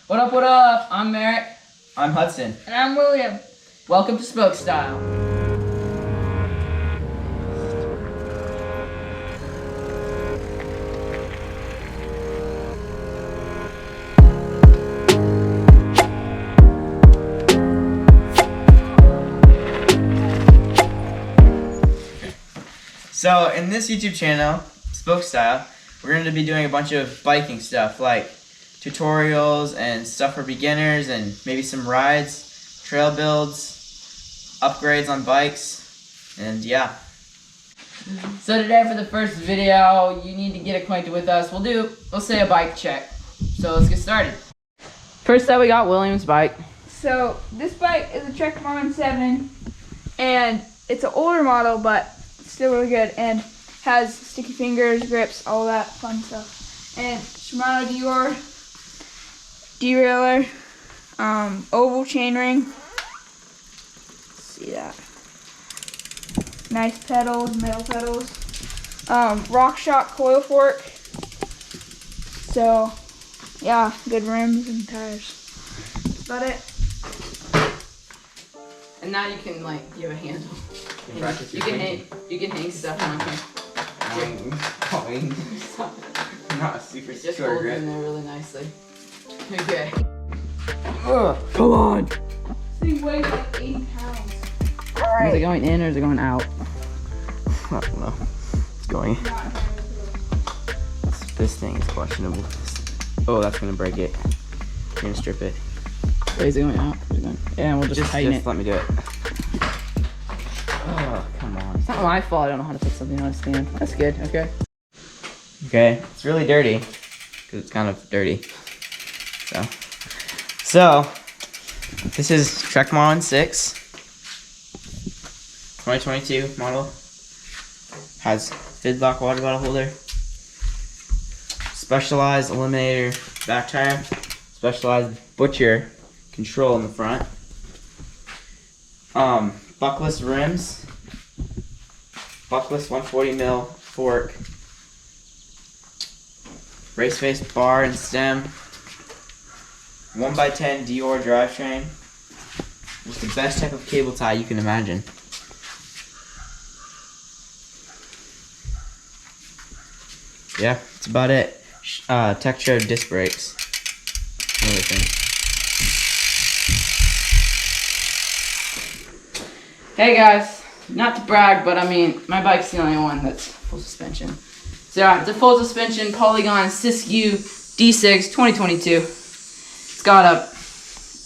What up, what up? I'm Merrick. I'm Hudson. And I'm William. Welcome to SpokeStyle. So in this YouTube channel, SpokeStyle, we're going to be doing a bunch of biking stuff like tutorials and stuff for beginners and maybe some rides, trail builds, upgrades on bikes, and yeah. So today for the first video, you need to get acquainted with us. We'll say a bike check. So let's get started. First up, we got William's bike. So this bike is a Trek 117, and it's an older model, but still really good, and has sticky fingers, grips, all that fun stuff. And Shimano Dior derailleur, oval chainring. See that? Nice pedals, metal pedals. RockShox coil fork. So yeah, good rims and tires. That's about it. And now you can like give a handle. You can hang stuff on here. Not a super Just short hold it grip. in there really nicely. Okay. Come on. This thing weighs like 80 pounds. Is it going in or is it going out? I don't know. It's going. This thing is questionable. Oh, that's gonna break it. You're gonna strip it. Wait, is it going out? Is it going? Yeah, we'll just tighten it. Let me do it. Oh, come on. It's not my fault I don't know how to put something on a stand. That's good, okay. Okay, it's really dirty because it's kind of dirty. So this is Trek 116, 2022 model. Has Fidlock water bottle holder, specialized eliminator back tire, specialized butcher control in the front, buckless rims, buckless 140mm fork, race face bar and stem, 1x10 Dior drivetrain with the best type of cable tie you can imagine. Yeah, that's about it. Tektro disc brakes. Another thing. Hey guys, not to brag, but I mean, my bike's the only one that's full suspension. So yeah, it's a full suspension Polygon Siskiyou D6 2022. It's got a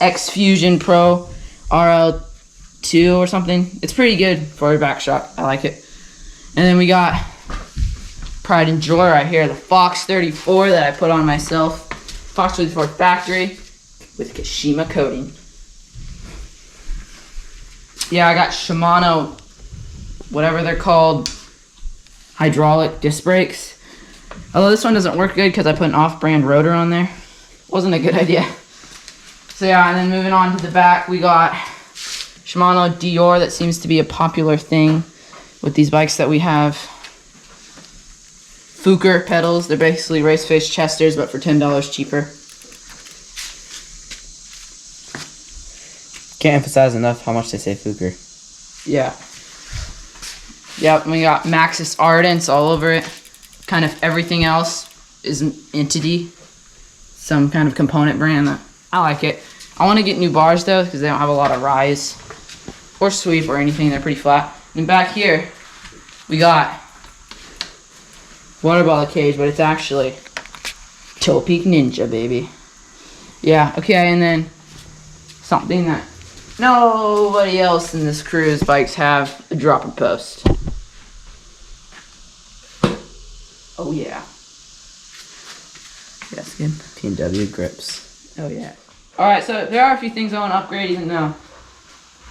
X Fusion Pro RL2 or something. It's pretty good for a back shock. I like it. And then we got pride and joy right here, the Fox 34 that I put on myself. Fox 34 factory with Kashima coating. Yeah, I got Shimano, whatever they're called, hydraulic disc brakes. Although this one doesn't work good because I put an off-brand rotor on there. Wasn't a good idea. So yeah, and then moving on to the back, we got Shimano Dior. That seems to be a popular thing with these bikes that we have. Fuker pedals. They're basically race face Chesters, but for $10 cheaper. Can't emphasize enough how much they say Fuker. Yeah. Yep, we got Maxxis Ardents all over it. Kind of everything else is Entity. Some kind of component brand. That I like it. I want to get new bars though, because they don't have a lot of rise or sweep or anything. They're pretty flat. And back here, we got water bottle cage, but it's actually Toe Peak Ninja, baby. Yeah, okay, and then something that nobody else in this crew's bikes have, a dropper post. Oh yeah. That's good. P&W grips. Oh yeah. Alright, so there are a few things I want to upgrade, even though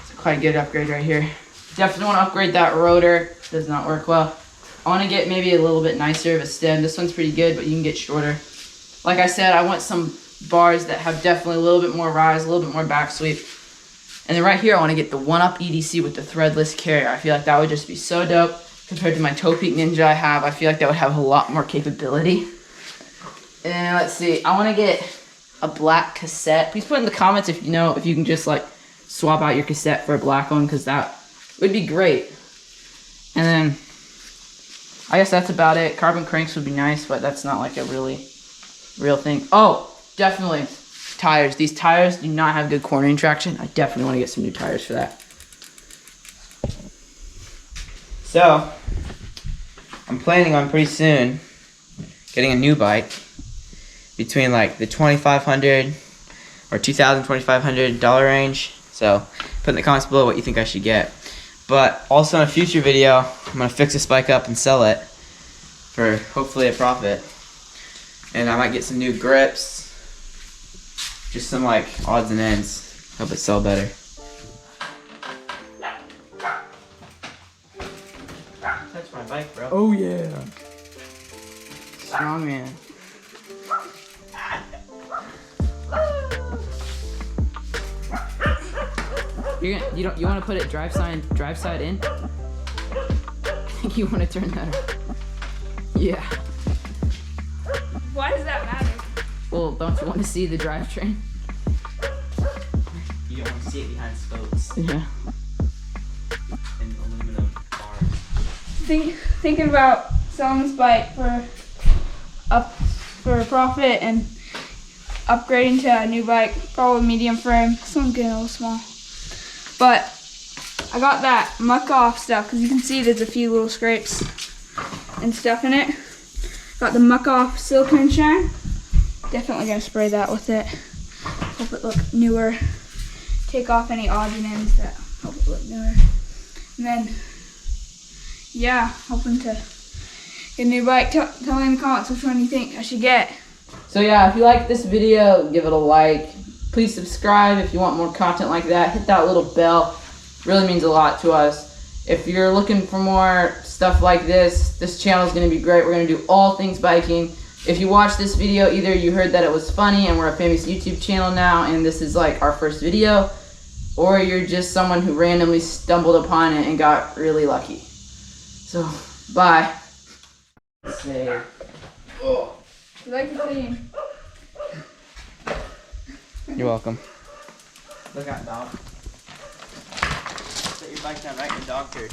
it's a quite good upgrade right here. Definitely want to upgrade that rotor. Does not work well. I want to get maybe a little bit nicer of a stem. This one's pretty good, but you can get shorter. Like I said, I want some bars that have definitely a little bit more rise, a little bit more back sweep. And then right here, I want to get the 1-Up EDC with the threadless carrier. I feel like that would just be so dope compared to my Toe Peak Ninja I have. I feel like that would have a lot more capability. And let's see, I want to get a black cassette. Please put in the comments if you know if you can just like swap out your cassette for a black one, because that would be great. And then I guess that's about it. Carbon cranks would be nice, but that's not like a really real thing. Oh, definitely tires. These tires do not have good cornering traction. I definitely want to get some new tires for that. So, I'm planning on pretty soon getting a new bike between like the $2,500 or $2,000-$2,500 range. So, put in the comments below what you think I should get. But also in a future video, I'm gonna fix this bike up and sell it for hopefully a profit. And I might get some new grips, just some like odds and ends. Hope it sell better. Touch my bike, bro. Oh yeah. Strong man. You want to put it drive side in? I think you want to turn that around. Yeah. Why does that matter? Well, don't you want to see the drivetrain? You don't want to see it behind spokes Yeah. and aluminum bars. Thinking about selling this bike for a profit and upgrading to a new bike, probably medium frame. This one's getting a little small. But I got that muck off stuff because you can see there's a few little scrapes and stuff in it. Got the muck off silicone and shine. Definitely gonna spray that with it. Hope it look newer. Take off any odds and ends that help it look newer. And then, yeah, hoping to get a new bike. Tell me in the comments which one you think I should get. So yeah, if you like this video, give it a like. Please subscribe if you want more content like that. Hit that little bell. Really means a lot to us. If you're looking for more stuff like this channel is going to be great. We're going to do all things biking. If you watch this video, either you heard that it was funny and we're a famous YouTube channel now and this is like our first video, or you're just someone who randomly stumbled upon it and got really lucky. So, bye. Say, You like the theme? You're welcome. Look out, dog. Set your bike down right in the dog turd.